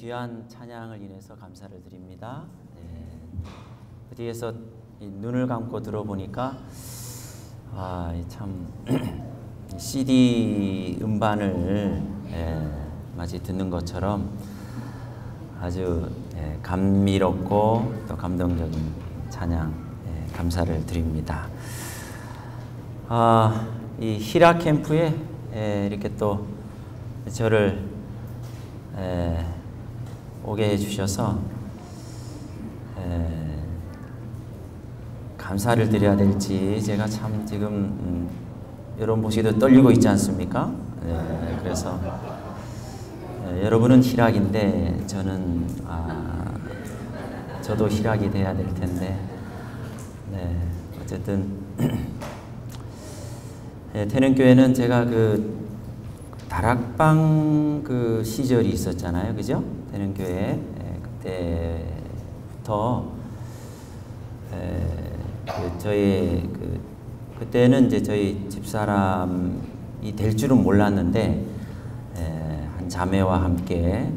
귀한 찬양을 인해서 감사를 드립니다. 그 뒤에서 눈을 감고 들어보니까 참 CD 음반을 마치 듣는 것처럼 아주 감미롭고 또 감동적인 찬양 감사를 드립니다. 이 히라 캠프에 이렇게 또 저를 오게 해주셔서 감사를 드려야 될지 제가 참 지금 여러분 보시기도 떨리고 있지 않습니까? 그래서 여러분은 희락인데 저는 저도 희락이 돼야 될 텐데 어쨌든 태능교회는 제가 그 다락방 그 시절이 있었잖아요, 그죠? 태능교회 그때부터 저희 그때는 이제 저희 집사람이 될 줄은 몰랐는데 한 자매와 함께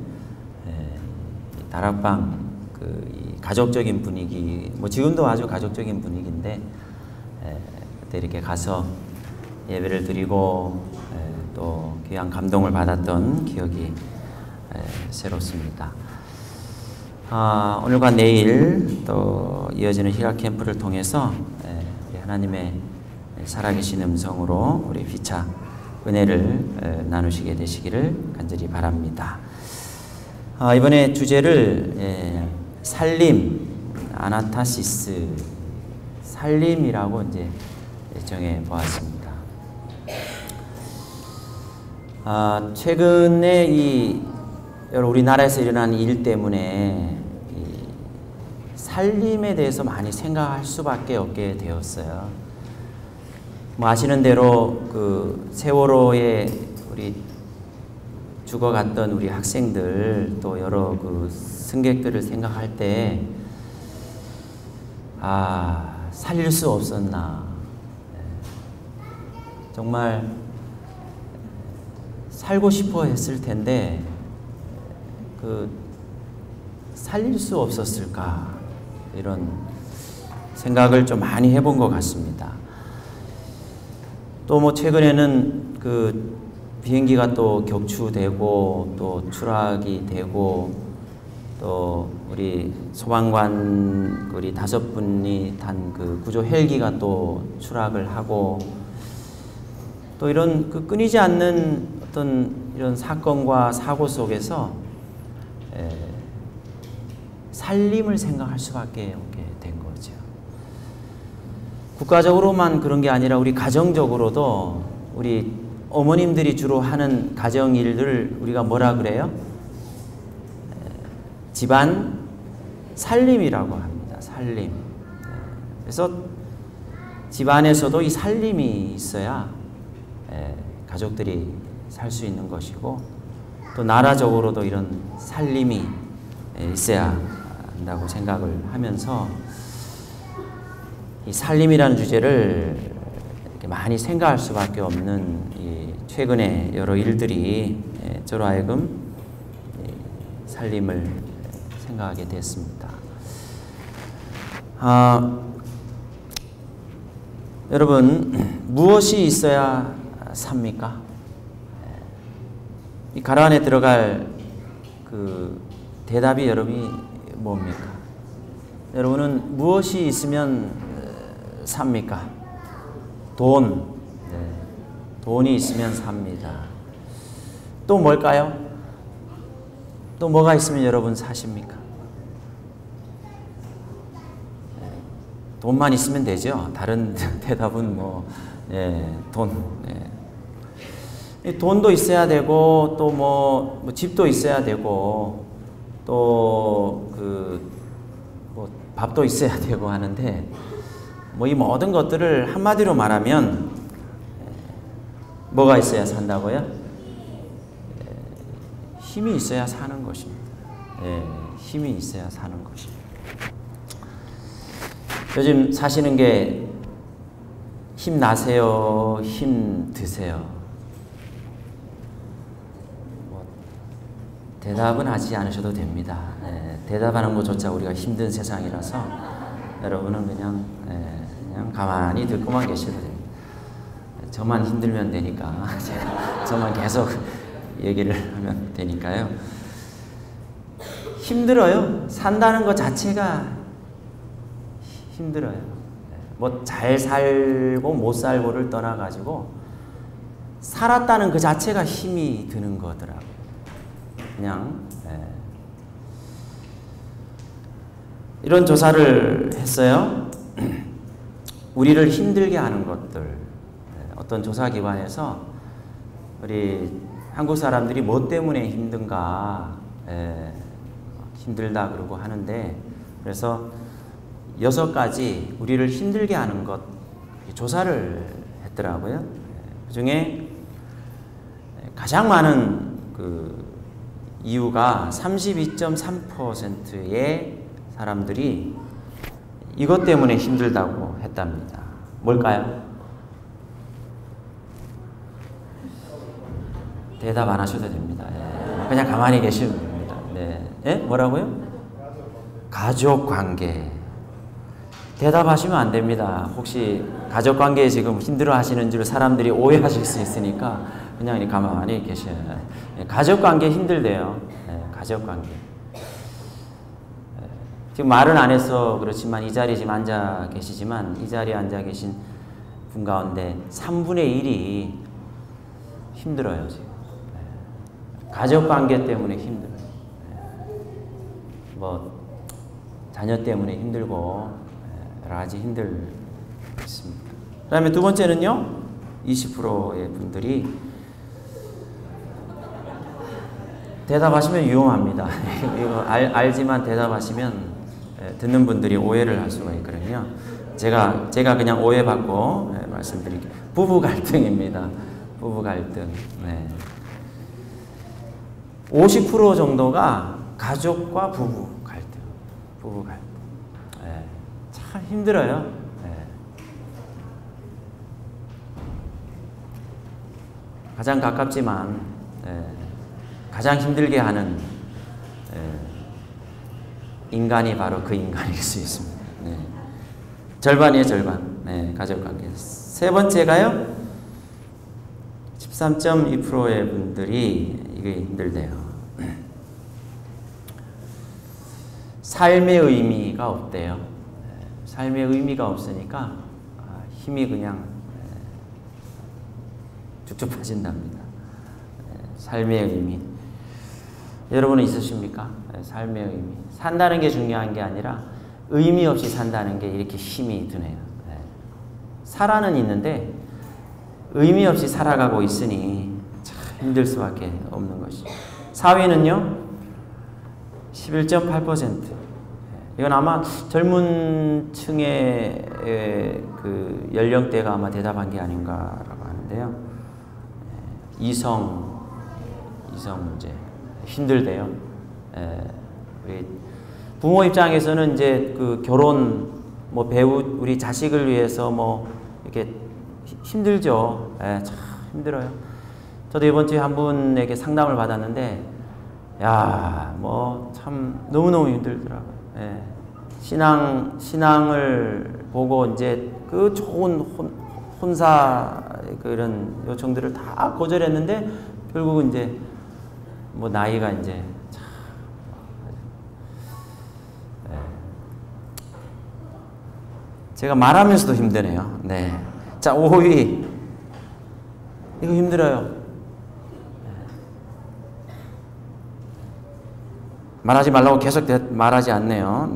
다락방 이 가족적인 분위기, 뭐 지금도 아주 가족적인 분위기인데 그때 이렇게 가서 예배를 드리고 또 귀한 감동을 받았던 기억이 새롭습니다. 오늘과 내일 또 이어지는 히라 캠프를 통해서 우리 하나님의 살아계신 음성으로 우리 피차 은혜를 나누시게 되시기를 간절히 바랍니다. 이번에 주제를 살림, 아나타시스, 살림이라고 이제 정해 보았습니다. 최근에 우리나라에서 일어난 일 때문에 살림에 대해서 많이 생각할 수밖에 없게 되었어요. 뭐 아시는 대로 그 세월호에 우리 죽어갔던 우리 학생들 또 여러 그 승객들을 생각할 때 살릴 수 없었나, 정말 살고 싶어 했을 텐데 살릴 수 없었을까, 이런 생각을 좀 많이 해본 것 같습니다. 또 뭐 최근에는 그 비행기가 또 격추되고 또 추락이 되고 또 우리 소방관 우리 5분이 탄 그 구조 헬기가 또 추락을 하고 또 이런 그 끊이지 않는 어떤 이런 사건과 사고 속에서 살림을 생각할 수밖에 없게 된 거죠. 국가적으로만 그런 게 아니라 우리 가정적으로도 우리 어머님들이 주로 하는 가정 일들을 우리가 뭐라 그래요? 집안 살림이라고 합니다. 살림. 그래서 집안에서도 이 살림이 있어야 가족들이 살 수 있는 것이고 또 나라적으로도 이런 살림이 있어야 한다고 생각을 하면서 이 살림이라는 주제를 이렇게 많이 생각할 수밖에 없는 이 최근의 여러 일들이 저로 하여금 살림을 생각하게 됐습니다. 여러분, 무엇이 있어야 삽니까? 이 가로 안에 들어갈 그 대답이 여러분이 뭡니까? 여러분은 무엇이 있으면 삽니까? 돈. 돈이 있으면 삽니다. 또 뭘까요? 또 뭐가 있으면 여러분 사십니까? 돈만 있으면 되죠. 다른 대답은 돈. 돈도 있어야 되고 또 뭐 집도 있어야 되고 또 밥도 있어야 되고 하는데 이 모든 것들을 한마디로 말하면 뭐가 있어야 산다고요? 힘이 있어야 사는 것입니다. 힘이 있어야 사는 것입니다. 요즘 사시는 게 힘 나세요? 힘 드세요? 대답은 하지 않으셔도 됩니다. 대답하는 것조차 우리가 힘든 세상이라서 여러분은 그냥 가만히 듣고만 계셔도 됩니다. 저만 힘들면 되니까 제가 저만 계속 얘기를 하면 되니까요. 힘들어요. 산다는 것 자체가 힘들어요. 뭐 잘 살고 못 살고를 떠나가지고 살았다는 그 자체가 힘이 드는 거더라고요. 그냥 이런 조사를 했어요. 우리를 힘들게 하는 것들, 어떤 조사기관에서 우리 한국 사람들이 뭐 때문에 힘든가, 힘들다 그러고 하는데, 그래서 6가지 우리를 힘들게 하는 것 조사를 했더라고요. 그 중에 가장 많은 그 이유가 32.3%의 사람들이 이것 때문에 힘들다고 했답니다. 뭘까요? 대답 안 하셔도 됩니다. 그냥 가만히 계시면 됩니다. 네. 뭐라고요? 가족관계. 대답하시면 안 됩니다. 혹시 가족관계에 지금 힘들어 하시는 줄 사람들이 오해하실 수 있으니까 그냥 가만히 계셔야 해요. 가족관계 힘들대요. 가족관계. 지금 말은 안 해서 그렇지만 이 자리에 지금 앉아 계시지만 이 자리에 앉아 계신 분 가운데 3분의 1이 힘들어요. 지금. 가족관계 때문에 힘들어요. 뭐 자녀 때문에 힘들고 여러 가지 힘들습니다. 그 다음에 두 번째는요. 20%의 분들이 대답하시면 위험합니다. 이거 알지만 대답하시면 듣는 분들이 오해를 할 수가 있거든요. 제가 그냥 오해받고 말씀드릴게요. 부부 갈등입니다. 부부 갈등. 50% 정도가 가족과 부부 갈등. 부부 갈등. 참 힘들어요. 가장 가깝지만 가장 힘들게 하는 인간이 바로 그 인간일 수 있습니다. 절반이에요, 절반. 가족관계. 세 번째가요. 13.2%의 분들이 이게 힘들대요. 삶의 의미가 없대요. 삶의 의미가 없으니까 힘이 그냥 쭉쭉 빠진답니다. 삶의 의미. 여러분은 있으십니까? 삶의 의미. 산다는 게 중요한 게 아니라 의미 없이 산다는 게 이렇게 힘이 드네요. 살아는 있는데 의미 없이 살아가고 있으니 참 힘들 수밖에 없는 것이죠. 4위는요. 11.8%. 이건 아마 젊은 층의 그 연령대가 아마 대답한 게 아닌가라고 하는데요. 이성 문제 힘들대요. 부모 입장에서는 이제 그 결혼 뭐 배우 우리 자식을 위해서 뭐 이렇게 힘들죠. 참 힘들어요. 저도 이번 주에 한 분에게 상담을 받았는데 뭐 참 너무너무 힘들더라고요. 신앙을 보고 이제 그 좋은 혼사 그런 요청들을 다 거절했는데 결국은 이제 뭐 나이가 이제 참 제가 말하면서도 힘드네요. 자, 5위. 이거 힘들어요. 말하지 말라고 계속 말하지 않네요.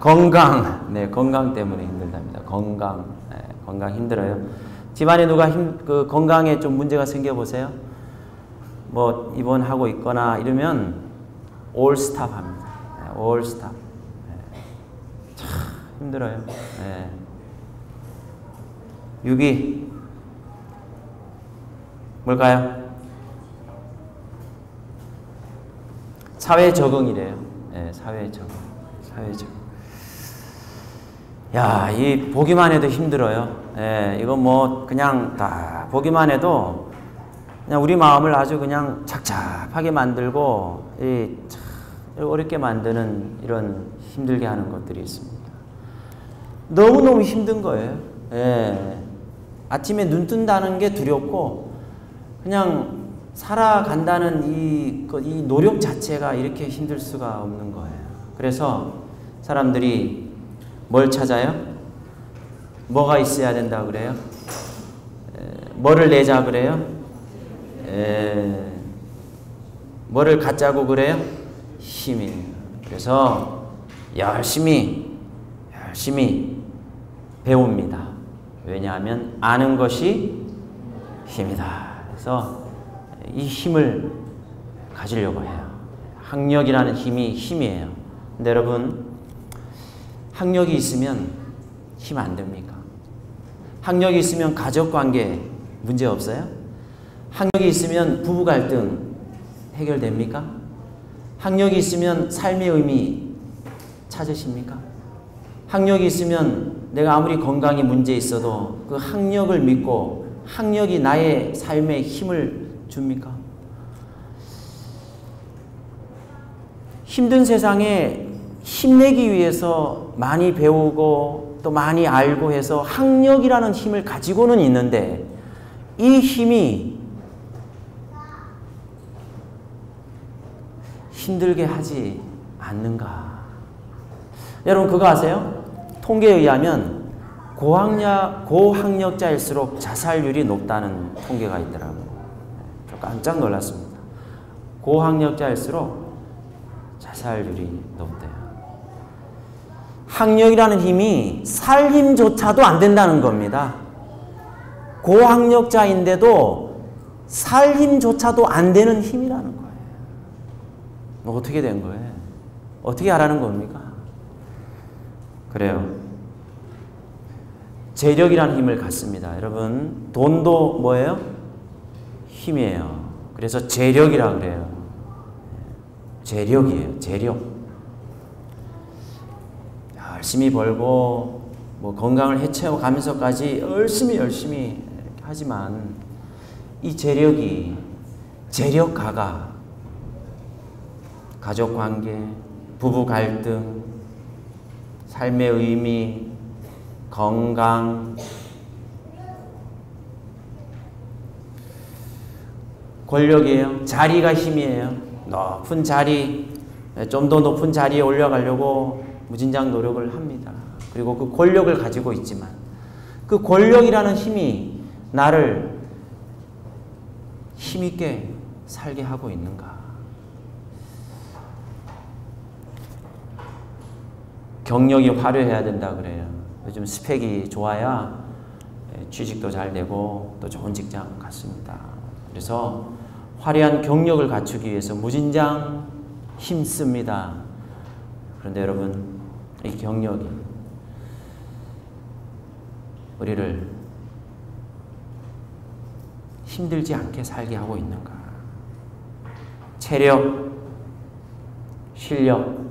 건강. 건강 때문에 힘들답니다. 건강 힘들어요. 집안에 누가 건강에 좀 문제가 생겨보세요. 뭐 입원하고 있거나 이러면 올 스탑 합니다. 올 스탑. 참 힘들어요. 6위 뭘까요? 사회 적응이래요. 사회 적응. 이 보기만 해도 힘들어요. 이거 뭐 그냥 다 보기만 해도 그냥 우리 마음을 아주 그냥 착잡하게 만들고 어렵게 만드는 이런 힘들게 하는 것들이 있습니다. 너무너무 힘든 거예요. 예. 아침에 눈 뜬다는 게 두렵고 그냥 살아간다는 이 노력 자체가 이렇게 힘들 수가 없는 거예요. 그래서 사람들이 뭘 찾아요? 뭐가 있어야 된다 그래요? 뭐를 내자 그래요? 뭐를 갖자고 그래요? 힘이. 그래서 열심히 배웁니다. 왜냐하면 아는 것이 힘이다. 그래서 이 힘을 가지려고 해요. 학력이라는 힘이에요. 근데 여러분, 학력이 있으면 힘 안 됩니까? 학력이 있으면 가족관계 문제 없어요? 학력이 있으면 부부 갈등 해결됩니까? 학력이 있으면 삶의 의미 찾으십니까? 학력이 있으면 내가 아무리 건강에 문제 있어도 그 학력을 믿고 학력이 나의 삶에 힘을 줍니까? 힘든 세상에 힘내기 위해서 많이 배우고 또 많이 알고 해서 학력이라는 힘을 가지고는 있는데 이 힘이 힘들게 하지 않는가? 여러분 그거 아세요? 통계에 의하면 고학력자일수록 자살률이 높다는 통계가 있더라고요. 저 깜짝 놀랐습니다. 고학력자일수록 자살률이 높대요. 학력이라는 힘이 살림조차도 안 된다는 겁니다. 고학력자인데도 살림조차도 안 되는 힘이라는 거예요. 어떻게 된 거예요? 어떻게 하라는 겁니까? 그래요. 재력이라는 힘을 갖습니다. 여러분, 돈도 뭐예요? 힘이에요. 그래서 재력이라 그래요. 재력이에요. 재력. 열심히 벌고 뭐 건강을 해치워 가면서까지 열심히 하지만 이 재력이 재력가가 가족관계, 부부 갈등, 삶의 의미, 건강, 권력이에요. 자리가 힘이에요. 높은 자리, 좀 더 높은 자리에 올라가려고 무진장 노력을 합니다. 그리고 그 권력을 가지고 있지만 그 권력이라는 힘이 나를 힘있게 살게 하고 있는가? 경력이 화려해야 된다 그래요. 요즘 스펙이 좋아야 취직도 잘 되고 또 좋은 직장 갖습니다. 그래서 화려한 경력을 갖추기 위해서 무진장 힘씁니다. 그런데 여러분, 이 경력이 우리를 힘들지 않게 살게 하고 있는가? 체력, 실력,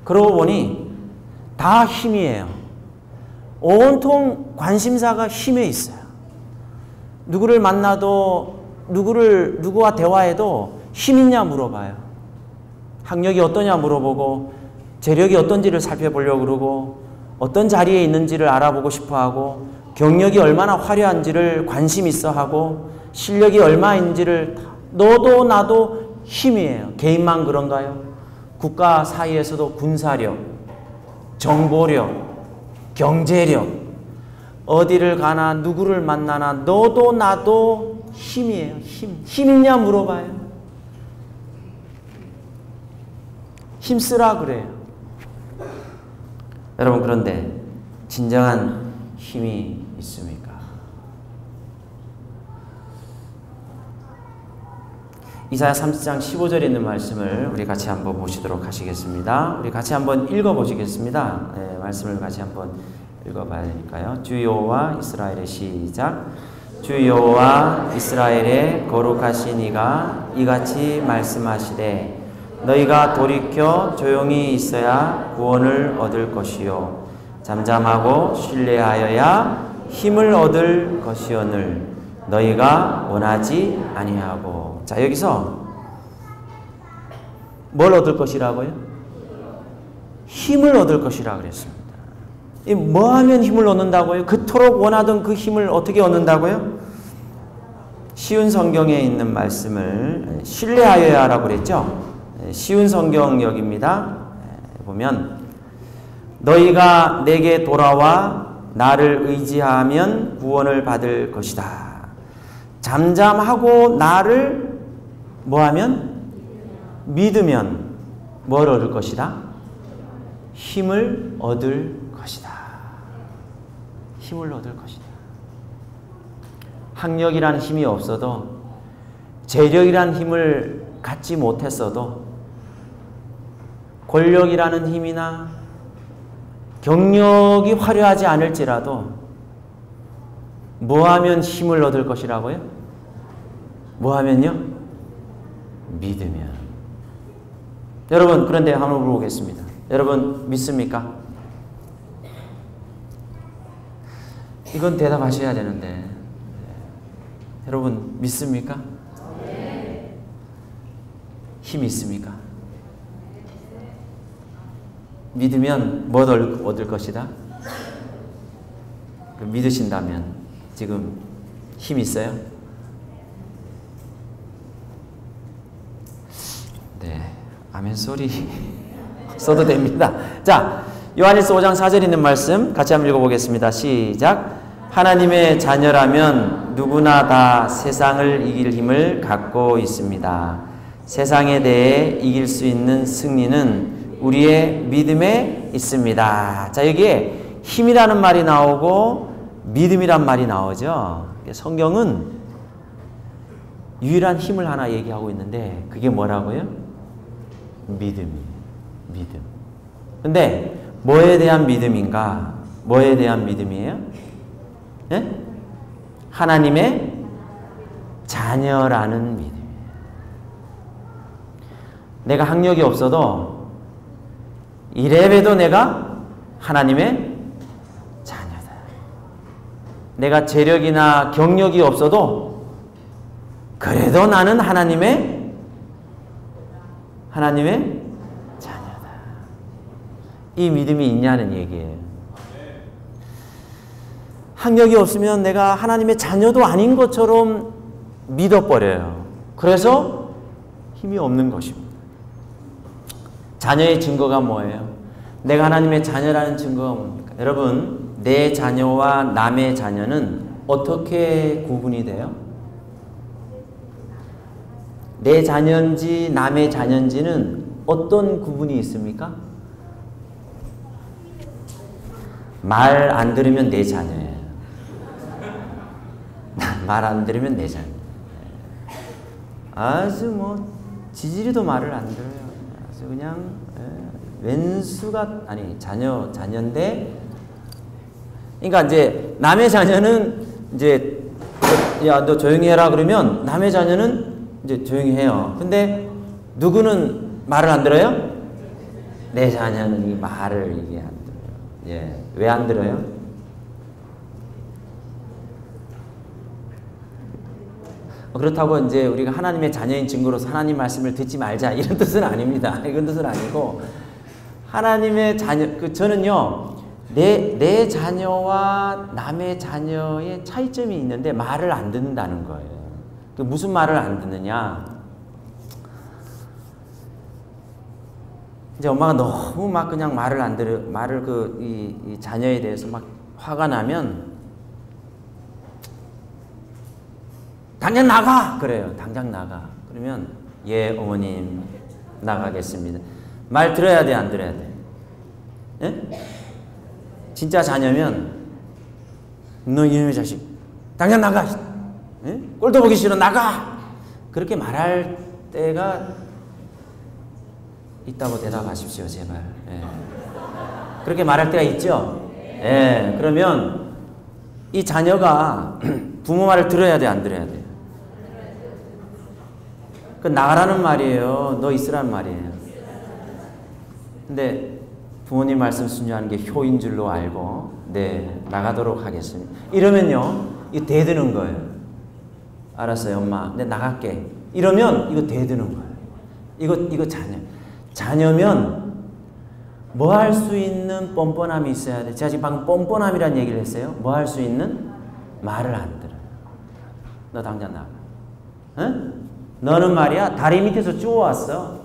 그러고 보니 다 힘이에요. 온통 관심사가 힘에 있어요. 누구를 만나도 누구와 대화해도 힘 있냐 물어봐요. 학력이 어떠냐 물어보고 재력이 어떤지를 살펴보려고 그러고 어떤 자리에 있는지를 알아보고 싶어하고 경력이 얼마나 화려한지를 관심 있어 하고 실력이 얼마인지를 너도 나도 힘이에요. 개인만 그런가요? 국가 사이에서도 군사력, 정보력, 경제력, 어디를 가나 누구를 만나나 너도 나도 힘이에요. 힘 있냐 물어봐요. 힘쓰라 그래요. 여러분, 그런데 진정한 힘이 있습니까? 이사야 30장 15절에 있는 말씀을 우리 같이 한번 보시도록 하시겠습니다. 우리 같이 한번 읽어보시겠습니다. 네, 말씀을 같이 한번 읽어봐야 되니까요. 주 여호와 이스라엘의 시작. 주 여호와 이스라엘의 거룩하신 이가 이같이 말씀하시되 너희가 돌이켜 조용히 있어야 구원을 얻을 것이요 잠잠하고 신뢰하여야 힘을 얻을 것이오늘 너희가 원하지 아니하고. 자, 여기서 뭘 얻을 것이라고요? 힘을 얻을 것이라 그랬습니다. 뭐 하면 힘을 얻는다고요? 그토록 원하던 그 힘을 어떻게 얻는다고요? 쉬운 성경에 있는 말씀을 신뢰하여야 하라고 그랬죠? 쉬운 성경역입니다. 보면 너희가 내게 돌아와 나를 의지하면 구원을 받을 것이다. 잠잠하고 나를 뭐하면? 믿으면 뭘 얻을 것이다? 힘을 얻을 것이다. 힘을 얻을 것이다. 학력이라는 힘이 없어도, 재력이라는 힘을 갖지 못했어도, 권력이라는 힘이나 경력이 화려하지 않을지라도 뭐 하면 힘을 얻을 것이라고요? 뭐 하면요? 믿으면. 여러분, 그런데 한번 물어보겠습니다. 여러분 믿습니까? 이건 대답하셔야 되는데, 여러분 믿습니까? 힘 있습니까? 믿으면 뭐 얻을 것이다? 믿으신다면 지금 힘 있어요? 네, 아멘 소리 써도 됩니다. 자, 요한일서 5장 4절 있는 말씀 같이 한번 읽어보겠습니다. 시작. 하나님의 자녀라면 누구나 다 세상을 이길 힘을 갖고 있습니다. 세상에 대해 이길 수 있는 승리는 우리의 믿음에 있습니다. 자, 여기에 힘이라는 말이 나오고 믿음이란 말이 나오죠. 성경은 유일한 힘을 하나 얘기하고 있는데 그게 뭐라고요? 믿음이에요. 믿음. 근데 뭐에 대한 믿음인가? 뭐에 대한 믿음이에요? 네? 하나님의 자녀라는 믿음이에요. 내가 학력이 없어도 이래봬도 내가 하나님의 자녀다. 내가 재력이나 경력이 없어도 그래도 나는 하나님의 자녀다. 이 믿음이 있냐는 얘기예요. 학력이 없으면 내가 하나님의 자녀도 아닌 것처럼 믿어버려요. 그래서 힘이 없는 것입니다. 자녀의 증거가 뭐예요? 내가 하나님의 자녀라는 증거가 뭡니까? 여러분, 내 자녀와 남의 자녀는 어떻게 구분이 돼요? 내 자녀인지 남의 자녀인지는 어떤 구분이 있습니까? 말 안 들으면 내 자녀예요. 말 안 들으면 내 자녀. 아주 뭐 지지리도 말을 안 들어요. 아주 그냥 왼수가 아니 자녀인데, 그러니까 이제 남의 자녀는 이제 야 너 조용히 해라 그러면 남의 자녀는 이제 조용히 해요. 근데 누구는 말을 안 들어요? 내 자녀는 이 말을 이게 안 들어요. 예, 왜 안 들어요? 그렇다고 이제 우리가 하나님의 자녀인 증거로서 하나님 말씀을 듣지 말자 이런 뜻은 아닙니다. 이런 뜻은 아니고, 하나님의 자녀, 저는요 내 자녀와 남의 자녀의 차이점이 있는데 말을 안 듣는다는 거예요. 무슨 말을 안 듣느냐? 이제 엄마가 너무 막 그냥 말을 안 들어, 말을 이 자녀에 대해서 막 화가 나면 당장 나가! 그래요. 당장 나가. 그러면 예 어머님 나가겠습니다. 말 들어야 돼, 안 들어야 돼? 예? 진짜 자녀면 너 이놈의 자식 당장 나가! 예? 꼴도 보기 싫어 나가! 그렇게 말할 때가 있다고 대답하십시오 제발. 예. 그렇게 말할 때가 있죠? 예. 그러면 이 자녀가 부모 말을 들어야 돼, 안 들어야 돼? 그 나가라는 말이에요. 너 있으라는 말이에요. 근데 부모님 말씀 순종하는 게 효인 줄로 알고 네 나가도록 하겠습니다. 이러면요 이 대드는 거예요. 알았어요, 엄마. 내 나갈게. 이러면 이거 대드는 거예요. 이거 자녀면 뭐 할 수 있는 뻔뻔함이 있어야 돼. 제가 지금 방금 뻔뻔함이란 얘기를 했어요. 뭐 할 수 있는? 말을 안 들어요. 너 당장 나가. 응? 너는 말이야 다리 밑에서 주워왔어.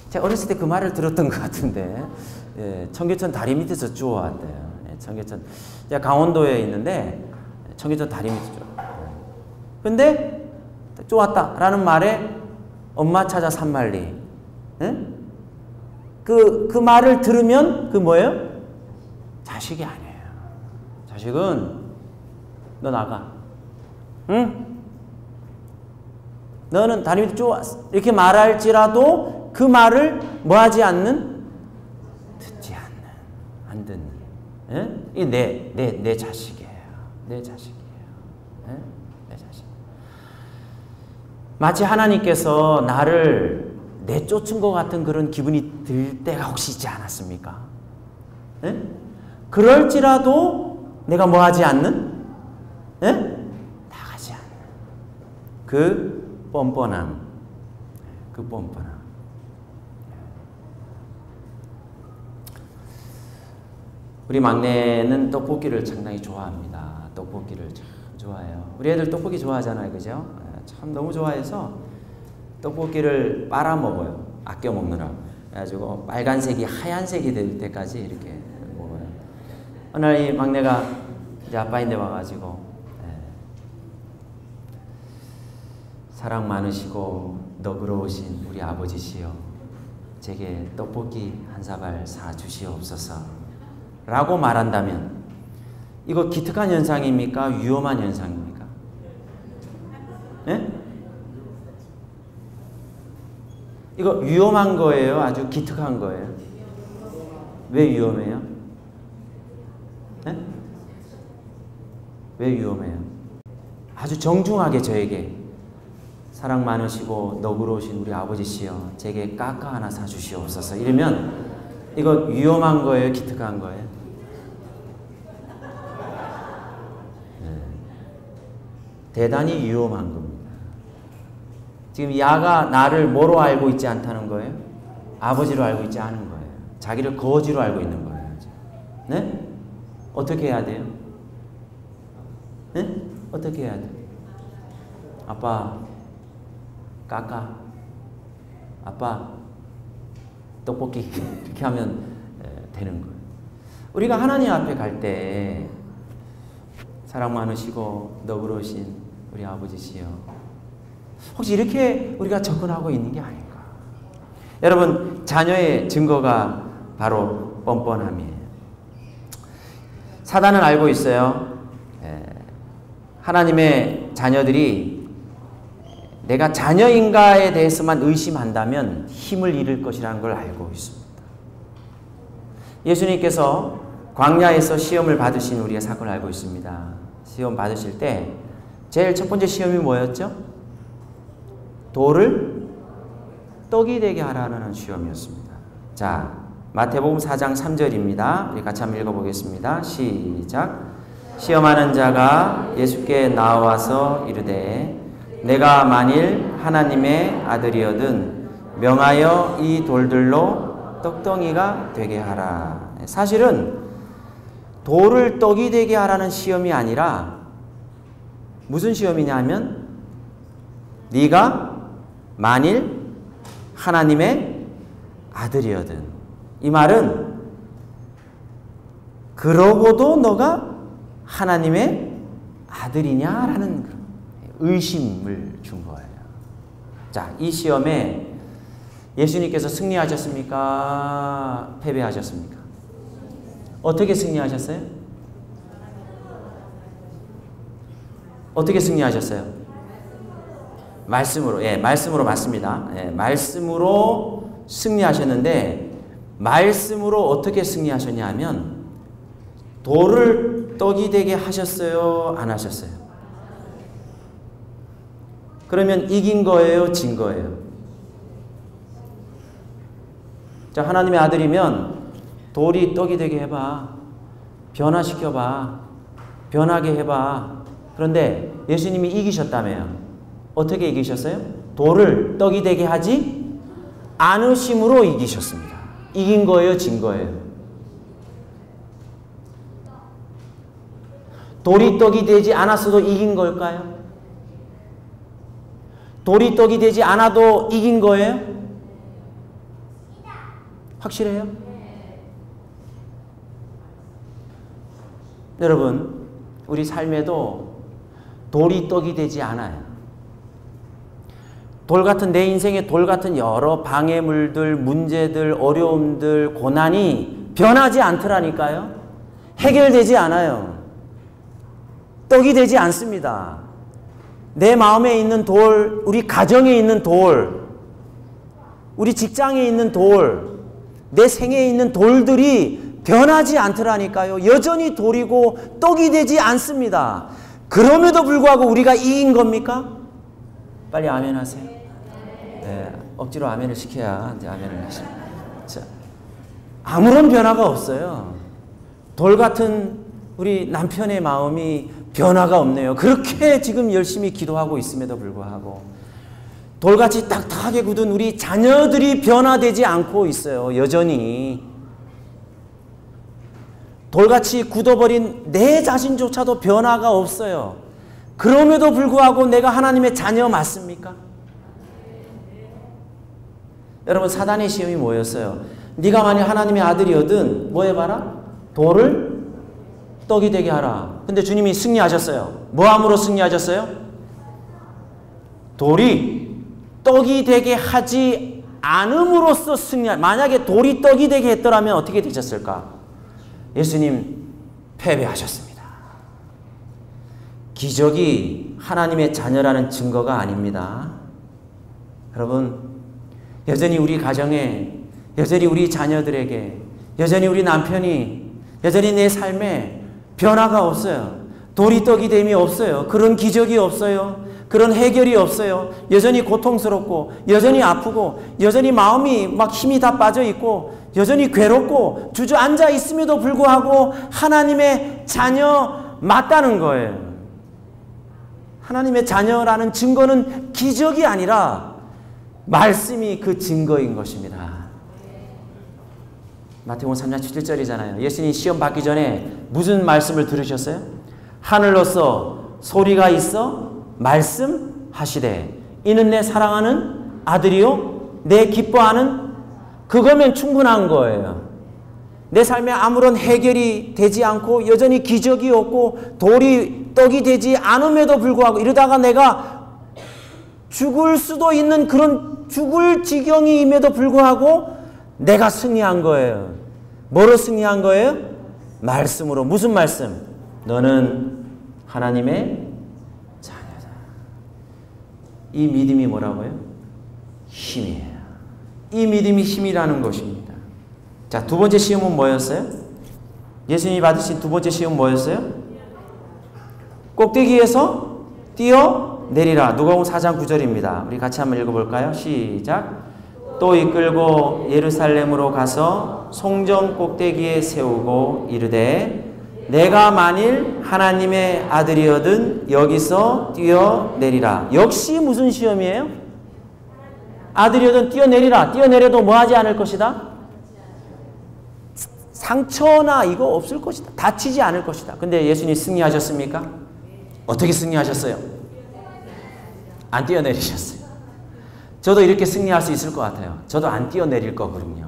제가 어렸을 때 그 말을 들었던 것 같은데, 예, 청계천 다리 밑에서 주워왔대요. 예, 청계천 제가 강원도에 있는데 청계천 다리 밑에서 주워. 근데 주워왔다라는 말에 엄마 찾아 산말리. 예? 그 말을 들으면 그 뭐예요? 자식이 아니에요. 자식은 너 나가. 응? 너는 다리 밑에 주워왔어. 이렇게 말할지라도 그 말을 뭐 하지 않는? 듣지 않는. 안 듣는. 예? 이게 내 자식이에요. 내 자식이에요. 예? 내 자식. 마치 하나님께서 나를 내쫓은 것 같은 그런 기분이 들 때가 혹시 있지 않았습니까? 예? 그럴지라도 내가 뭐 하지 않는? 예? 나가지 않는. 그 뻔뻔함. 그 뻔뻔함. 우리 막내는 떡볶이를 상당히 좋아합니다. 떡볶이를 참 좋아해요. 우리 애들 떡볶이 좋아하잖아요. 그죠? 참 너무 좋아해서 떡볶이를 빨아먹어요. 아껴 먹느라고. 그래가지고 빨간색이 하얀색이 될 때까지 이렇게 먹어요. 어느 날 이 막내가 이제 아빠인데 와가지고, 사랑 많으시고 너그러우신 우리 아버지시여, 제게 떡볶이 한 사발 사주시옵소서 라고 말한다면 이거 기특한 현상입니까? 위험한 현상입니까? 예? 이거 위험한 거예요? 아주 기특한 거예요? 왜 위험해요? 예? 왜 위험해요? 아주 정중하게 저에게 사랑 많으시고 너그러우신 우리 아버지시여, 제게 까까 하나 사주시옵소서 이러면 이거 위험한 거예요? 기특한 거예요? 네. 대단히 위험한 겁니다. 지금 야가 나를 뭐로 알고 있지 않다는 거예요? 아버지로 알고 있지 않은 거예요. 자기를 거지로 알고 있는 거예요. 네? 어떻게 해야 돼요? 네? 어떻게 해야 돼요? 아빠 까까, 아빠 떡볶이 이렇게 하면 되는 거예요. 우리가 하나님 앞에 갈 때 사랑 많으시고 너그러우신 우리 아버지시여, 혹시 이렇게 우리가 접근하고 있는 게 아닌가? 여러분, 자녀의 증거가 바로 뻔뻔함이에요. 사단은 알고 있어요. 하나님의 자녀들이 내가 자녀인가에 대해서만 의심한다면 힘을 잃을 것이라는 걸 알고 있습니다. 예수님께서 광야에서 시험을 받으신 우리의 사건을 알고 있습니다. 시험 받으실 때 제일 첫 번째 시험이 뭐였죠? 돌을 떡이 되게 하라는 시험이었습니다. 자, 마태복음 4장 3절입니다. 우리 같이 한번 읽어보겠습니다. 시작. 시험하는 자가 예수께 나와서 이르되 내가 만일 하나님의 아들이거든 명하여 이 돌들로 떡덩이가 되게 하라. 사실은 돌을 떡이 되게 하라는 시험이 아니라 무슨 시험이냐면, 네가 만일 하나님의 아들이거든. 이 말은 그러고도 너가 하나님의 아들이냐라는 그런 의심을 준 거예요. 자, 이 시험에 예수님께서 승리하셨습니까? 패배하셨습니까? 어떻게 승리하셨어요? 어떻게 승리하셨어요? 말씀으로. 예, 말씀으로 맞습니다. 예, 말씀으로 승리하셨는데, 말씀으로 어떻게 승리하셨냐 하면 돌을 떡이 되게 하셨어요? 안 하셨어요? 그러면 이긴 거예요? 진 거예요? 자, 하나님의 아들이면 돌이 떡이 되게 해봐. 변화시켜봐. 변하게 해봐. 그런데 예수님이 이기셨다며요. 어떻게 이기셨어요? 돌을 떡이 되게 하지 않으심으로 이기셨습니다. 이긴 거예요, 진 거예요? 돌이 떡이 되지 않았어도 이긴 걸까요? 돌이 떡이 되지 않아도 이긴 거예요? 확실해요? 여러분, 우리 삶에도 돌이 떡이 되지 않아요. 돌 같은, 내 인생에 돌 같은 여러 방해물들, 문제들, 어려움들, 고난이 변하지 않더라니까요. 해결되지 않아요. 떡이 되지 않습니다. 내 마음에 있는 돌, 우리 가정에 있는 돌, 우리 직장에 있는 돌, 내 생애에 있는 돌들이 변하지 않더라니까요. 여전히 돌이고 떡이 되지 않습니다. 그럼에도 불구하고 우리가 이긴 겁니까? 빨리 아멘 하세요. 네, 억지로 아멘을 시켜야 이제 아멘을 하십니다. 자, 아무런 변화가 없어요. 돌 같은 우리 남편의 마음이 변화가 없네요. 그렇게 지금 열심히 기도하고 있음에도 불구하고 돌같이 딱딱하게 굳은 우리 자녀들이 변화되지 않고 있어요. 여전히 돌같이 굳어버린 내 자신조차도 변화가 없어요. 그럼에도 불구하고 내가 하나님의 자녀 맞습니까? 여러분, 사단의 시험이 뭐였어요? 네가 만약 하나님의 아들이거든 뭐 해봐라? 돌을 떡이 되게 하라. 근데 주님이 승리하셨어요. 뭐함으로 승리하셨어요? 돌이 떡이 되게 하지 않음으로써 만약에 돌이 떡이 되게 했더라면 어떻게 되셨을까? 예수님 패배하셨습니다. 기적이 하나님의 자녀라는 증거가 아닙니다. 여러분, 여전히 우리 가정에, 여전히 우리 자녀들에게, 여전히 우리 남편이, 여전히 내 삶에 변화가 없어요. 돌이 떡이 됨이 없어요. 그런 기적이 없어요. 그런 해결이 없어요. 여전히 고통스럽고, 여전히 아프고, 여전히 마음이 막 힘이 다 빠져 있고, 여전히 괴롭고 주저앉아 있음에도 불구하고 하나님의 자녀 맞다는 거예요. 하나님의 자녀라는 증거는 기적이 아니라 말씀이 그 증거인 것입니다. 마태복음 3장 7절이잖아요. 예수님이 시험 받기 전에 무슨 말씀을 들으셨어요? 하늘로서 소리가 있어 말씀하시되 이는 내 사랑하는 아들이요 내 기뻐하는, 그거면 충분한 거예요. 내 삶에 아무런 해결이 되지 않고 여전히 기적이 없고 돌이 떡이 되지 않음에도 불구하고 이러다가 내가 죽을 수도 있는 그런 죽을 지경임에도 불구하고 내가 승리한 거예요. 뭐로 승리한 거예요? 말씀으로. 무슨 말씀? 너는 하나님의 자녀다. 이 믿음이 뭐라고요? 힘이에요. 이 믿음이 힘이라는 것입니다. 자, 두 번째 시험은 뭐였어요? 예수님이 받으신 두 번째 시험은 뭐였어요? 꼭대기에서 뛰어내리라. 누가복음 4장 9절입니다. 우리 같이 한번 읽어볼까요? 시작. 또 이끌고 예루살렘으로 가서 성전 꼭대기에 세우고 이르되 내가 만일 하나님의 아들이거든 여기서 뛰어내리라. 역시 무슨 시험이에요? 아들이거든 뛰어내리라. 뛰어내려도 뭐 하지 않을 것이다? 상처나 이거 없을 것이다. 다치지 않을 것이다. 근데 예수님 승리하셨습니까? 어떻게 승리하셨어요? 안 뛰어내리셨어요. 저도 이렇게 승리할 수 있을 것 같아요. 저도 안 뛰어내릴 거거든요.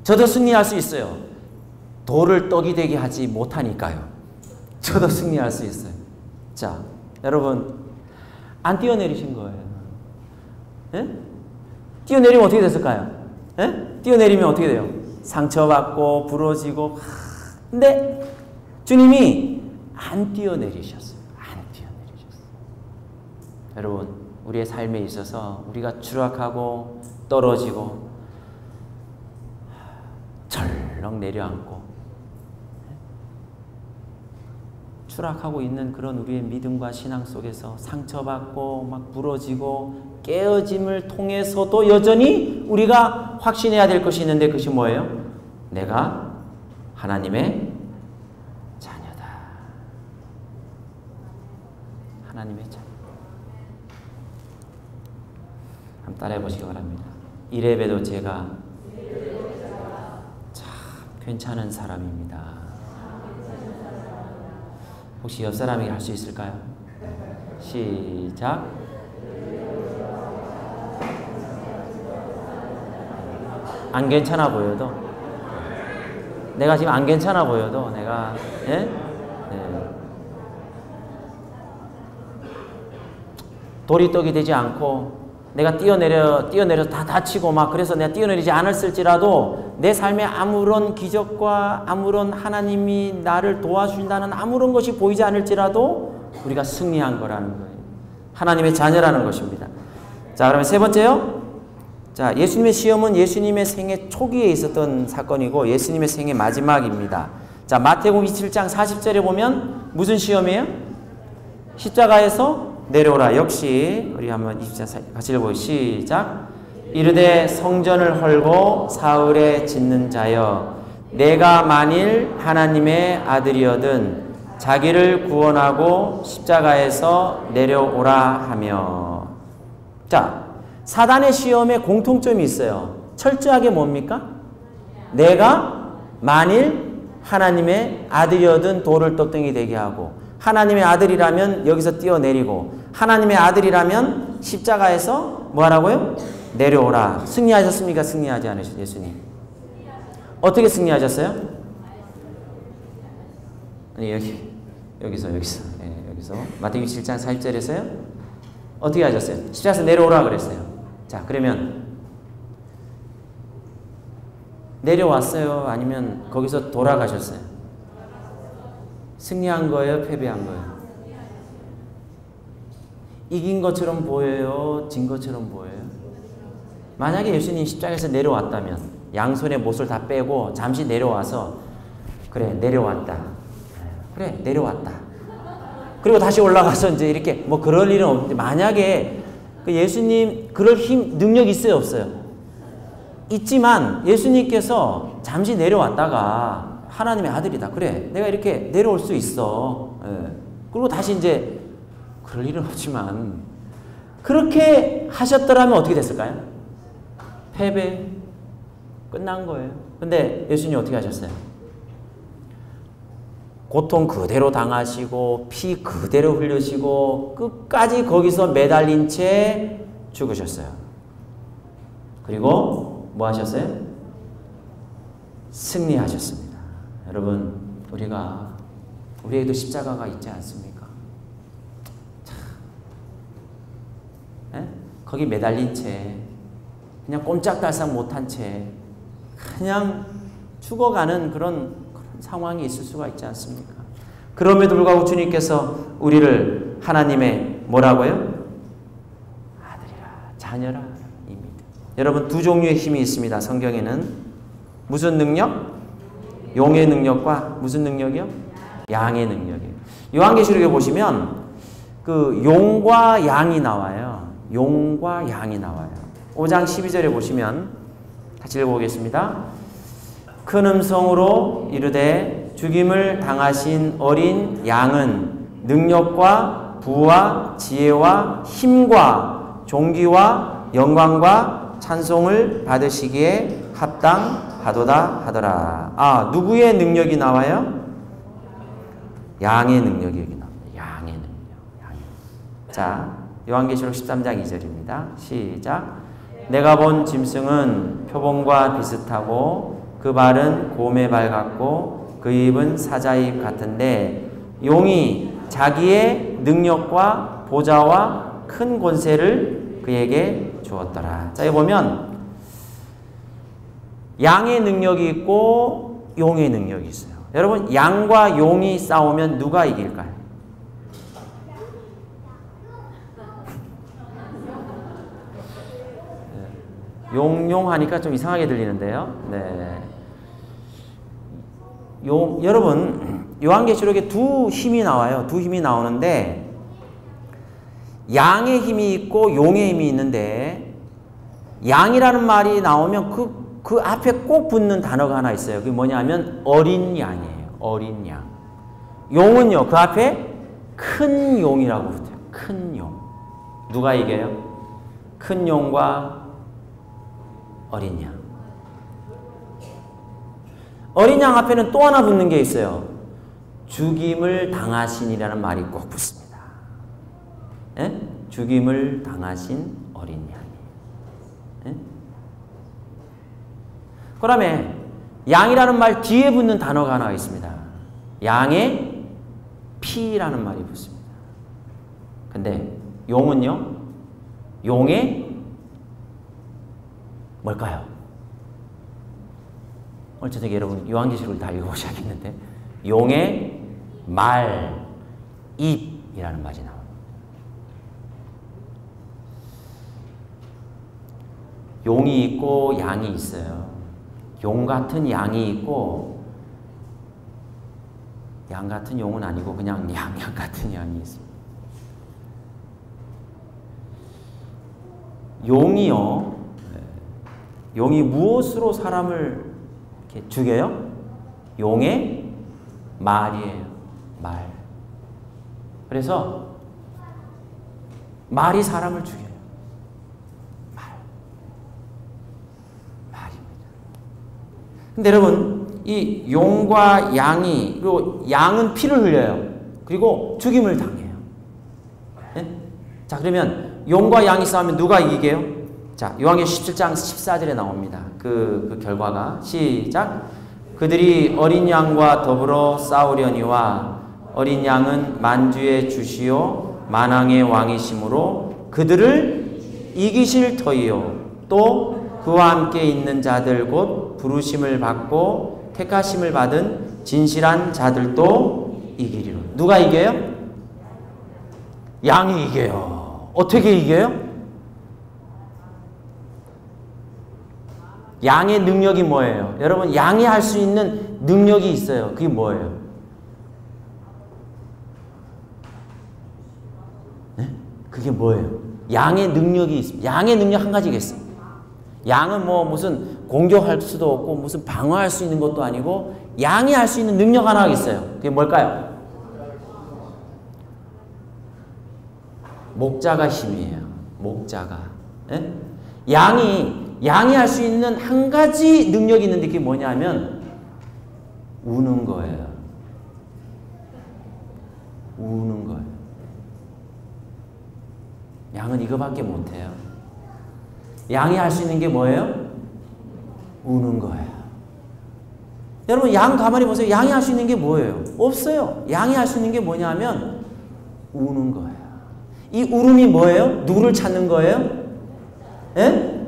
저도 승리할 수 있어요. 돌을 떡이 되게 하지 못하니까요. 저도 승리할 수 있어요. 자, 여러분, 안 뛰어내리신 거예요. 예? 뛰어내리면 어떻게 됐을까요? 예? 뛰어내리면 어떻게 돼요? 상처받고 부러지고. 근데 주님이 안 뛰어내리셨어요. 안 뛰어내리셨어요. 여러분, 우리의 삶에 있어서 우리가 추락하고 떨어지고 절렁 내려앉고 추락하고 있는 그런 우리의 믿음과 신앙 속에서 상처받고 막 부러지고 깨어짐을 통해서도 여전히 우리가 확신해야 될 것이 있는데 그것이 뭐예요? 내가 하나님의 자녀다. 하나님의 자녀. 따라해 보시기 바랍니다. 이래봬도 제가 참 괜찮은 사람입니다. 혹시 옆 사람에게 할 수 있을까요? 시작. 안 괜찮아 보여도, 내가 지금 안 괜찮아 보여도 내가 돌이 떡이 되지 않고 내가 뛰어내려 다 다치고 막 그래서 내가 뛰어내리지 않았을지라도 내 삶에 아무런 기적과 아무런 하나님이 나를 도와준다는 아무런 것이 보이지 않을지라도 우리가 승리한 거라는 거예요. 하나님의 자녀라는 것입니다. 자, 그러면 세 번째요. 자, 예수님의 시험은 예수님의 생애 초기에 있었던 사건이고 예수님의 생애 마지막입니다. 자, 마태복음 27장 40절에 보면 무슨 시험이에요? 십자가에서 내려오라. 역시 우리 한번 24절 같이 읽어보고 시작. 이르되 성전을 헐고 사흘에 짓는 자여, 내가 만일 하나님의 아들이어든 자기를 구원하고 십자가에서 내려오라 하며. 자, 사단의 시험에 공통점이 있어요. 철저하게 뭡니까? 내가 만일 하나님의 아들이어든 돌을 떡덩이 되게 하고, 하나님의 아들이라면 여기서 뛰어내리고, 하나님의 아들이라면 십자가에서 뭐 하라고요? 내려오라. 승리하셨습니까? 승리하지 않으셨어요? 예수님 어떻게 승리하셨어요? 아니, 여기서 마태복음 7장 40절에서요 어떻게 하셨어요? 십자가에서 내려오라 그랬어요. 자, 그러면 내려왔어요? 아니면 거기서 돌아가셨어요? 승리한 거예요? 패배한 거예요? 이긴 것처럼 보여요? 진 것처럼 보여요? 만약에 예수님 십자가에서 내려왔다면 양손에 못을 다 빼고 잠시 내려와서 그래 내려왔다. 그래 내려왔다. 그리고 다시 올라가서 이제 이렇게 뭐 그럴 일은 없는데, 만약에 그 예수님 그럴 능력이 있어요? 없어요? 있지만 예수님께서 잠시 내려왔다가 하나님의 아들이다. 그래 내가 이렇게 내려올 수 있어. 그리고 다시 이제 그럴 일은 없지만 그렇게 하셨더라면 어떻게 됐을까요? 패배. 끝난 거예요. 근데 예수님 어떻게 하셨어요? 고통 그대로 당하시고 피 그대로 흘리시고 끝까지 거기서 매달린 채 죽으셨어요. 그리고 뭐 하셨어요? 승리하셨습니다. 여러분, 우리에게도 십자가가 있지 않습니까? 거기 매달린 채 그냥 꼼짝달싹 못한 채 그냥 죽어가는 그런 상황이 있을 수가 있지 않습니까? 그럼에도 불구하고 주님께서 우리를 하나님의 뭐라고요? 아들이라, 자녀라 입니다. 여러분, 두 종류의 힘이 있습니다. 성경에는 무슨 능력? 용의 능력과 무슨 능력이요? 양의 능력이에요. 요한계시록에 보시면 그 용과 양이 나와요. 용과 양이 나와요. 5장 12절에 보시면 같이 읽어보겠습니다. 큰 음성으로 이르되 죽임을 당하신 어린 양은 능력과 부와 지혜와 힘과 존귀와 영광과 찬송을 받으시기에 합당하도다 하더라. 아, 누구의 능력이 나와요? 양의 능력이 여기 나옵니다. 양의 능력. 자, 요한계시록 13장 2절입니다. 시작. 내가 본 짐승은 표범과 비슷하고 그 발은 곰의 발 같고 그 입은 사자입 같은데 용이 자기의 능력과 보좌와 큰 권세를 그에게 주었더라. 자, 여기 보면 양의 능력이 있고 용의 능력이 있어요. 여러분, 양과 용이 싸우면 누가 이길까요? 용하니까 좀 이상하게 들리는데요. 네. 여러분, 요한계시록에 두 힘이 나와요. 두 힘이 나오는데 양의 힘이 있고 용의 힘이 있는데, 양이라는 말이 나오면 그 앞에 꼭 붙는 단어가 하나 있어요. 그게 뭐냐면 어린 양이에요. 어린 양. 용은요, 그 앞에 큰 용이라고 붙어요. 큰 용. 누가 이겨요? 큰 용과 어린 양. 어린 양 앞에는 또 하나 붙는 게 있어요. 죽임을 당하신이라는 말이 꼭 붙습니다. 예? 죽임을 당하신 어린 양이. 예? 그 다음에 양이라는 말 뒤에 붙는 단어가 하나 있습니다. 양의 피라는 말이 붙습니다. 근데 용은요? 용의 뭘까요? 오늘 저녁에 여러분 요한계시록을 다 읽어보셔야겠는데 용의 말, 입이라는 말이 나옵니다. 용이 있고 양이 있어요. 용 같은 양이 있고 양 같은 용은 아니고 그냥 양 같은 양이 있습니다. 용이요. 용이 무엇으로 사람을 이렇게 죽여요? 용의 말이에요. 말. 그래서 말이 사람을 죽여요. 말입니다. 근데 여러분, 이 용과 양이, 그리고 양은 피를 흘려요. 그리고 죽임을 당해요. 네? 자, 그러면 용과 양이 싸우면 누가 이기게요? 자, 요한계시록 17장 14절에 나옵니다. 그 결과가 시작. 그들이 어린 양과 더불어 싸우려니와 어린 양은 만주의 주시요 만왕의 왕이심으로 그들을 이기실 터이요 또 그와 함께 있는 자들 곧 부르심을 받고 택하심을 받은 진실한 자들도 이기리로. 누가 이겨요? 양이 이겨요. 어떻게 이겨요? 양의 능력이 뭐예요? 여러분, 양이 할 수 있는 능력이 있어요. 그게 뭐예요? 네? 그게 뭐예요? 양의 능력이 있습니다. 양의 능력 한 가지가 있습니다. 양은 뭐 무슨 공격할 수도 없고 무슨 방어할 수 있는 것도 아니고 양이 할 수 있는 능력 하나가 있어요. 그게 뭘까요? 목자가 힘이에요. 목자가. 네? 양이 할 수 있는 한 가지 능력이 있는데 그게 뭐냐면 우는 거예요. 우는 거예요. 양은 이거밖에 못해요. 양이 할 수 있는 게 뭐예요? 우는 거예요. 여러분, 양 가만히 보세요. 양이 할 수 있는 게 뭐예요? 없어요. 양이 할 수 있는 게 뭐냐면 우는 거예요. 이 울음이 뭐예요? 누구를 찾는 거예요? 예?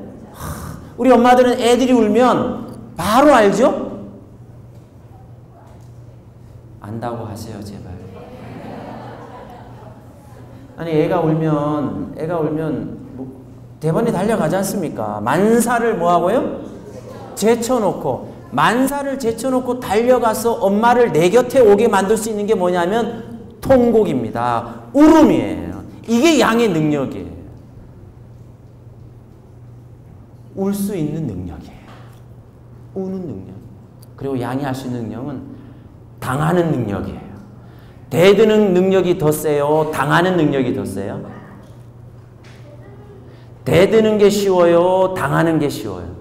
우리 엄마들은 애들이 울면 바로 알죠? 안다고 하세요, 제발. 아니, 애가 울면 뭐 대번에 달려가지 않습니까? 만사를 뭐하고요? 제쳐놓고, 만사를 제쳐놓고 달려가서 엄마를 내 곁에 오게 만들 수 있는 게 뭐냐면 통곡입니다. 울음이에요. 이게 양의 능력이에요. 울 수 있는 능력이에요. 우는 능력. 그리고 양이 할 수 있는 능력은 당하는 능력이에요. 대드는 능력이 더 세요? 당하는 능력이 더 세요? 대드는 게 쉬워요? 당하는 게 쉬워요?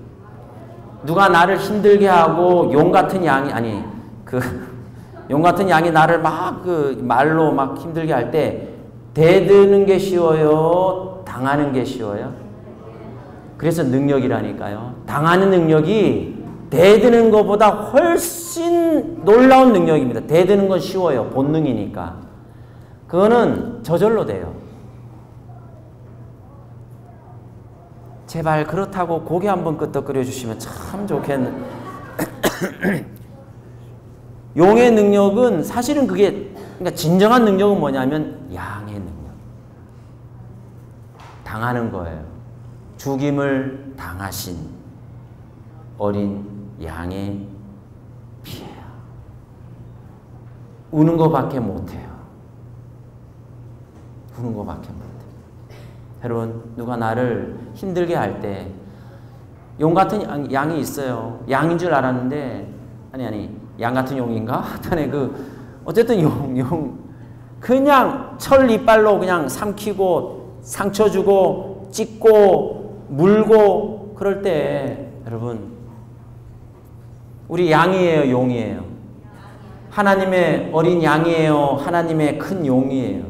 누가 나를 힘들게 하고 용 같은 양이 용 같은 양이 나를 막 말로 막 힘들게 할 때 대드는 게 쉬워요? 당하는 게 쉬워요? 그래서 능력이라니까요. 당하는 능력이 대드는 것보다 훨씬 놀라운 능력입니다. 대드는 건 쉬워요. 본능이니까. 그거는 저절로 돼요. 제발 그렇다고 고개 한번 끄덕거려 주시면 참 좋겠는. 용의 능력은 사실은 그러니까 진정한 능력은 뭐냐면 양의 능력. 당하는 거예요. 죽임을 당하신 어린 양의 피예요. 우는 것밖에 못해요. 우는 것밖에 못해요. 여러분, 누가 나를 힘들게 할 때 용 같은 양이 있어요. 양인 줄 알았는데 양 같은 용인가? 하여튼에 어쨌든 용 그냥 철 이빨로 그냥 삼키고 상처 주고 찢고 물고 그럴 때 여러분 우리 양이에요, 용이에요? 하나님의 어린 양이에요, 하나님의 큰 용이에요?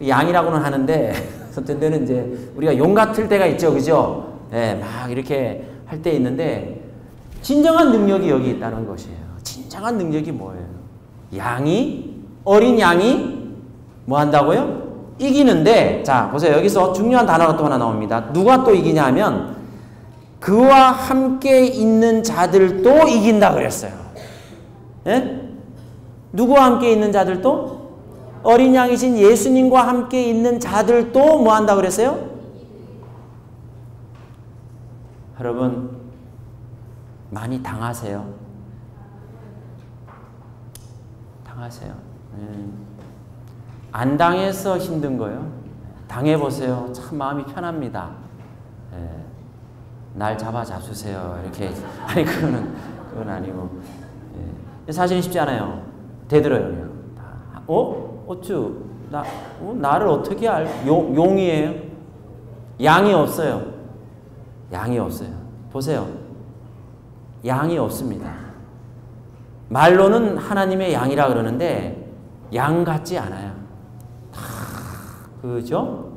양이라고는 하는데 어떤 때는 이제 우리가 용 같을 때가 있죠, 그죠? 네, 막 이렇게 할 때 있는데 진정한 능력이 여기 있다는 것이에요. 진정한 능력이 뭐예요? 양이, 어린 양이 뭐 한다고요? 이기는데, 자 보세요. 여기서 중요한 단어가 또 하나 나옵니다. 누가 또 이기냐 하면 그와 함께 있는 자들도 이긴다 그랬어요. 예? 누구와 함께 있는 자들도? 어린 양이신 예수님과 함께 있는 자들도 뭐 한다 그랬어요? 여러분 많이 당하세요. 당하세요. 안 당해서 힘든 거예요. 당해보세요. 참 마음이 편합니다. 날 잡아주세요. 이렇게. 아니, 그건 아니고. 사실 쉽지 않아요. 대들어요. 어쭈? 나를 어떻게 용이에요? 양이 없어요. 양이 없어요. 보세요. 양이 없습니다. 말로는 하나님의 양이라 그러는데 양 같지 않아요. 다 그죠?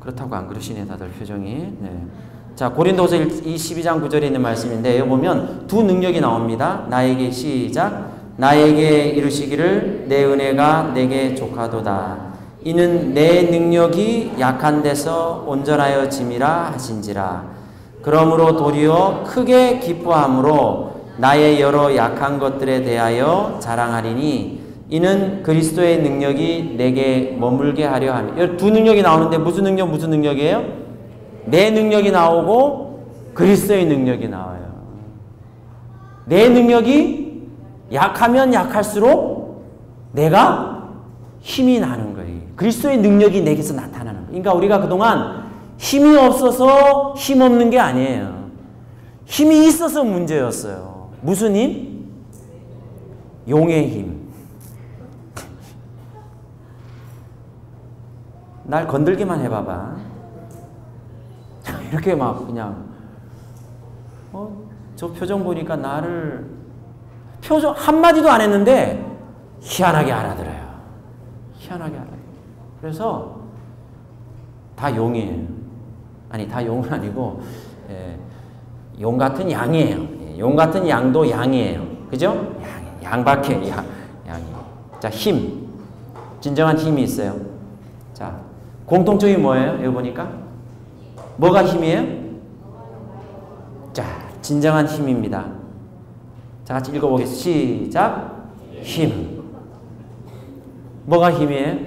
그렇다고 안 그러시네 다들 표정이. 네. 자 고린도서 12장 9절에 있는 말씀인데 여기 보면 두 능력이 나옵니다. 나에게 시작 나에게 이르시기를 내 은혜가 내게 족하도다. 이는 내 능력이 약한 데서 온전하여 짐이라 하신지라. 그러므로 도리어 크게 기뻐함으로 나의 여러 약한 것들에 대하여 자랑하리니 이는 그리스도의 능력이 내게 머물게 하려 함이라. 두 능력이 나오는데 무슨 능력이에요? 내 능력이 나오고 그리스도의 능력이 나와요. 내 능력이 약하면 약할수록 내가 힘이 나는 거예요. 그리스도의 능력이 내게서 나타나는 거예요. 그러니까 우리가 그동안 힘이 없어서 힘 없는 게 아니에요. 힘이 있어서 문제였어요. 무슨 힘? 용의 힘. 날 건들기만 해봐봐. 이렇게 막 그냥 저 표정 보니까 나를 표정 한마디도 안 했는데 희한하게 알아들어요. 희한하게 알아요. 그래서 다 용이에요. 아니 다 용은 아니고 용 같은 양이에요. 용 같은 양도 양이에요. 그죠? 양밖에 양이. 자 힘. 진정한 힘이 있어요. 자 공통점이 뭐예요? 여기 보니까 뭐가 힘이에요? 자 진정한 힘입니다. 자 같이 읽어보겠습니다. 시작. 힘. 뭐가 힘이에요?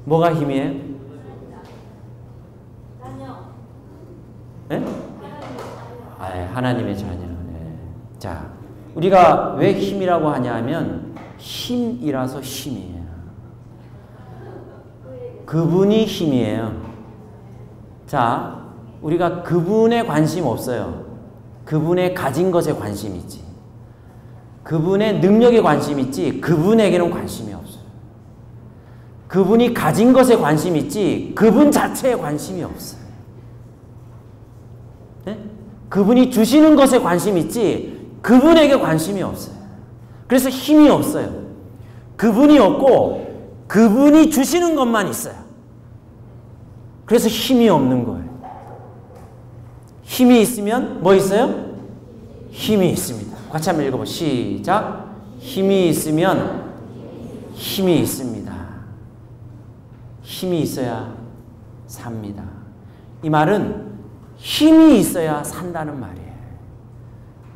뭐가 힘이에요? 네? 하나님의 자녀. 네. 자, 우리가 왜 힘이라고 하냐 하면 힘이라서 힘이에요. 그분이 힘이에요. 자, 우리가 그분에 관심 없어요. 그분의 가진 것에 관심 있지. 그분의 능력에 관심 있지 그분에게는 관심이 없어요. 그분이 가진 것에 관심 있지 그분 자체에 관심이 없어요. 네? 그분이 주시는 것에 관심 있지 그분에게 관심이 없어요. 그래서 힘이 없어요. 그분이 없고 그분이 주시는 것만 있어요. 그래서 힘이 없는 거예요. 힘이 있으면 뭐 있어요? 힘이 있습니다. 같이 한번 읽어보세요. 시작. 힘이 있으면 힘이 있습니다. 힘이 있어야 삽니다. 이 말은 힘이 있어야 산다는 말이에요.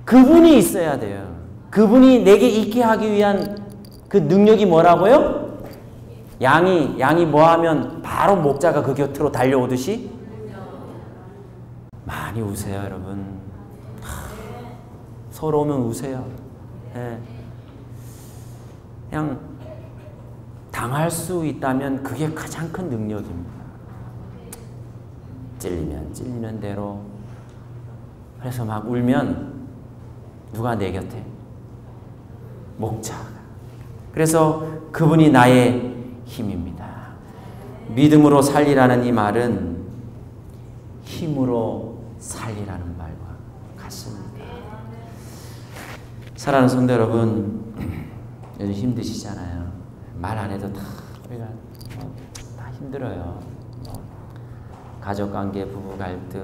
그분이 있어야 돼요. 그분이 내게 있게 하기 위한 그 능력이 뭐라고요? 양이 뭐 하면 바로 목자가 그 곁으로 달려오듯이 많이 우세요, 여러분. 서러우면 우세요. 네. 그냥 당할 수 있다면 그게 가장 큰 능력입니다. 찔리면 찔리는 대로. 그래서 막 울면 누가 내 곁에? 목자가. 그래서 그분이 나의 힘입니다. 믿음으로 살리라는 이 말은 힘으로 살리라는 말과 같습니다. 사랑하는 성도 여러분, 요즘 힘드시잖아요. 말 안 해도 다 우리가 다 힘들어요. 가족관계, 부부 갈등,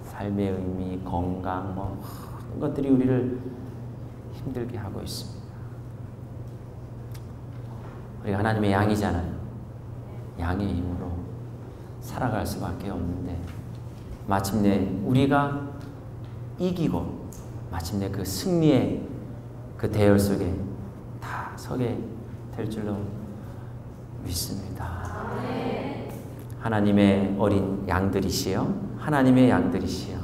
삶의 의미, 건강, 이런 것들이 우리를 힘들게 하고 있습니다. 우리가 하나님의 양이잖아요. 양의 힘으로 살아갈 수밖에 없는데 마침내 우리가 이기고 마침내 그 승리의 그 대열 속에 다 서게 될 줄로 믿습니다. 하나님의 어린 양들이시여, 하나님의 양들이시여,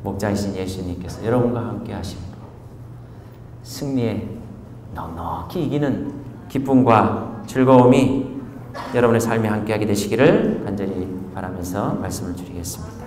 목자이신 예수님께서 여러분과 함께 하시고 승리에 넉넉히 이기는 기쁨과 즐거움이 여러분의 삶에 함께하게 되시기를 간절히 바라면서 말씀을 드리겠습니다.